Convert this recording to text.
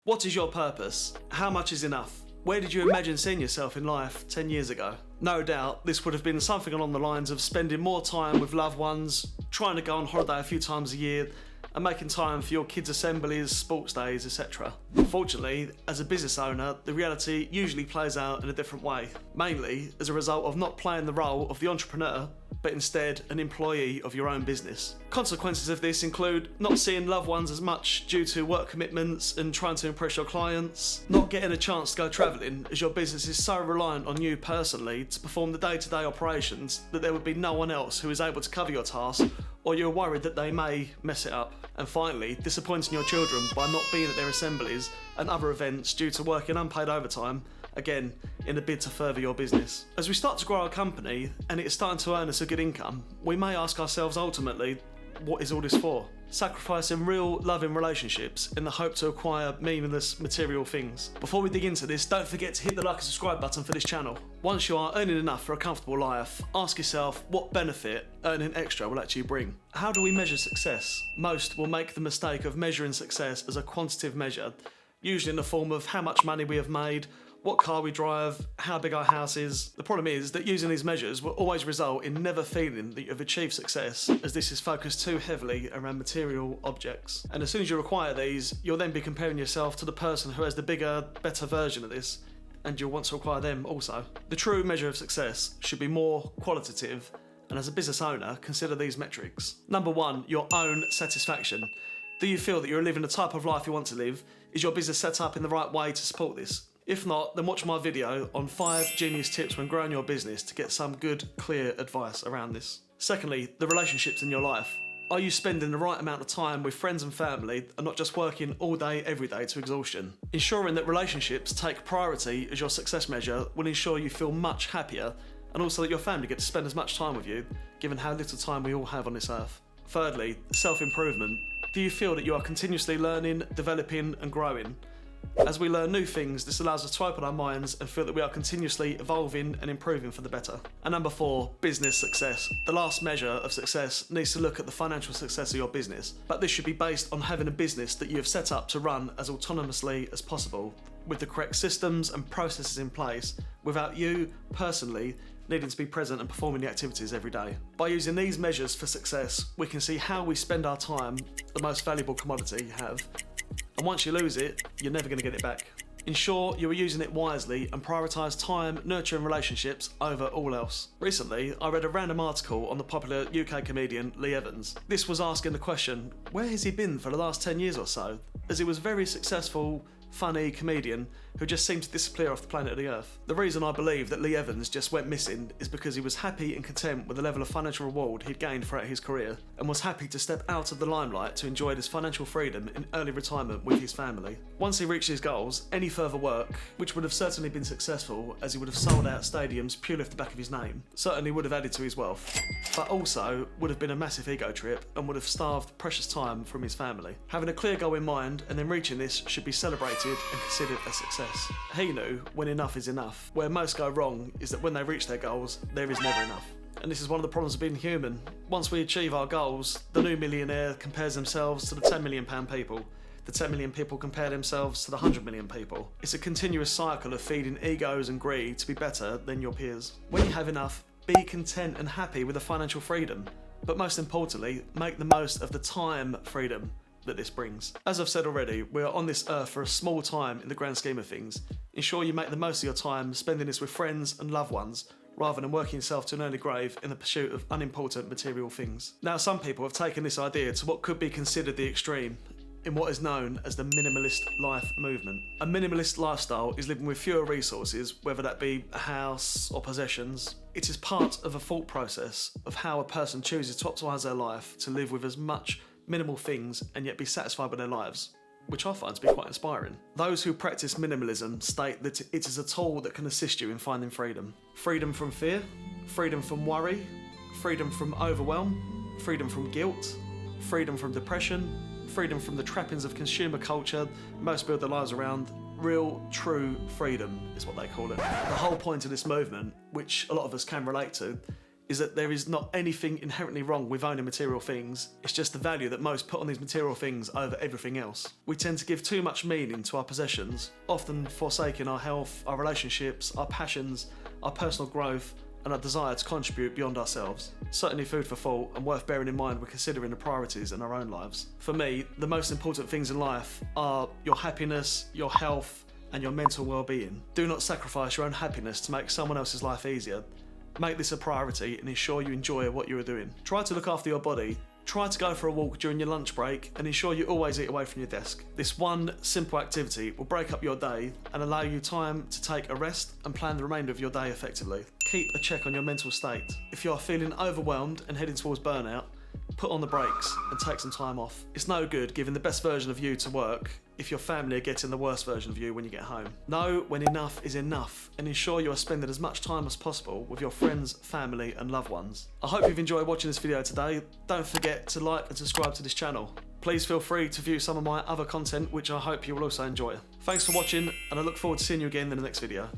What is your purpose? How much is enough? Where did you imagine seeing yourself in life 10 years ago? No doubt this would have been something along the lines of spending more time with loved ones, trying to go on holiday a few times a year, and making time for your kids' assemblies, sports days, etc. Unfortunately, as a business owner, the reality usually plays out in a different way, mainly as a result of not playing the role of the entrepreneur, but instead an employee of your own business. Consequences of this include not seeing loved ones as much due to work commitments and trying to impress your clients, not getting a chance to go travelling as your business is so reliant on you personally to perform the day-to-day operations that there would be no one else who is able to cover your task, or you're worried that they may mess it up. And finally, disappointing your children by not being at their assemblies and other events due to working unpaid overtime, again, in a bid to further your business. As we start to grow our company and it is starting to earn us a good income, we may ask ourselves ultimately, what is all this for? Sacrificing real loving relationships in the hope to acquire meaningless material things. Before we dig into this, don't forget to hit the like and subscribe button for this channel. Once you are earning enough for a comfortable life, ask yourself what benefit earning extra will actually bring. How do we measure success? Most will make the mistake of measuring success as a quantitative measure, usually in the form of how much money we have made, what car we drive, how big our house is. The problem is that using these measures will always result in never feeling that you've achieved success, as this is focused too heavily around material objects. And as soon as you acquire these, you'll then be comparing yourself to the person who has the bigger, better version of this, and you'll want to acquire them also. The true measure of success should be more qualitative, and as a business owner, consider these metrics. Number one, your own satisfaction. Do you feel that you're living the type of life you want to live? Is your business set up in the right way to support this? If not, then watch my video on 5 genius tips when growing your business to get some good, clear advice around this. Secondly, the relationships in your life. Are you spending the right amount of time with friends and family and not just working all day, every day to exhaustion? Ensuring that relationships take priority as your success measure will ensure you feel much happier, and also that your family get to spend as much time with you, given how little time we all have on this earth. Thirdly, self-improvement. Do you feel that you are continuously learning, developing and growing? As we learn new things, this allows us to open our minds and feel that we are continuously evolving and improving for the better. And number 4, business success. The last measure of success needs to look at the financial success of your business, but this should be based on having a business that you have set up to run as autonomously as possible, with the correct systems and processes in place, without you, personally, needing to be present and performing the activities every day. By using these measures for success, we can see how we spend our time, the most valuable commodity you have. And once you lose it, you're never going to get it back. Ensure you are using it wisely and prioritise time, nurturing relationships over all else. Recently, I read a random article on the popular UK comedian Lee Evans. This was asking the question, where has he been for the last 10 years or so? As he was a very successful, funny comedian who just seemed to disappear off the planet of the Earth. The reason I believe that Lee Evans just went missing is because he was happy and content with the level of financial reward he'd gained throughout his career, and was happy to step out of the limelight to enjoy his financial freedom in early retirement with his family. Once he reached his goals, any further work, which would have certainly been successful as he would have sold out stadiums purely off the back of his name, certainly would have added to his wealth, but also would have been a massive ego trip and would have starved precious time from his family. Having a clear goal in mind and then reaching this should be celebrated and considered a success. He knew when enough is enough. Where most go wrong is that when they reach their goals, there is never enough. And this is one of the problems of being human. Once we achieve our goals, the new millionaire compares themselves to the 10 million pound people. The 10 million people compare themselves to the 100 million people. It's a continuous cycle of feeding egos and greed to be better than your peers. When you have enough, be content and happy with the financial freedom. But most importantly, make the most of the time freedom that this brings. As I've said already, we are on this earth for a small time in the grand scheme of things. Ensure you make the most of your time spending this with friends and loved ones, rather than working yourself to an early grave in the pursuit of unimportant material things. Now, some people have taken this idea to what could be considered the extreme, in what is known as the minimalist life movement. A minimalist lifestyle is living with fewer resources, whether that be a house or possessions. It is part of a thought process of how a person chooses to optimise their life to live with as much minimal things and yet be satisfied with their lives, which I find to be quite inspiring. Those who practice minimalism state that it is a tool that can assist you in finding freedom. Freedom from fear, freedom from worry, freedom from overwhelm, freedom from guilt, freedom from depression, freedom from the trappings of consumer culture most build their lives around. Real, true freedom is what they call it. The whole point of this movement, which a lot of us can relate to, is that there is not anything inherently wrong with owning material things. It's just the value that most put on these material things over everything else. We tend to give too much meaning to our possessions, often forsaking our health, our relationships, our passions, our personal growth, and our desire to contribute beyond ourselves. Certainly food for thought and worth bearing in mind when considering the priorities in our own lives. For me, the most important things in life are your happiness, your health, and your mental well-being. Do not sacrifice your own happiness to make someone else's life easier. Make this a priority and ensure you enjoy what you are doing. Try to look after your body. Try to go for a walk during your lunch break and ensure you always eat away from your desk. This one simple activity will break up your day and allow you time to take a rest and plan the remainder of your day effectively. Keep a check on your mental state. If you are feeling overwhelmed and heading towards burnout, put on the brakes and take some time off. It's no good giving the best version of you to work if your family are getting the worst version of you when you get home. Know when enough is enough and ensure you are spending as much time as possible with your friends, family and loved ones. I hope you've enjoyed watching this video today. Don't forget to like and subscribe to this channel. Please feel free to view some of my other content, which I hope you will also enjoy. Thanks for watching and I look forward to seeing you again in the next video.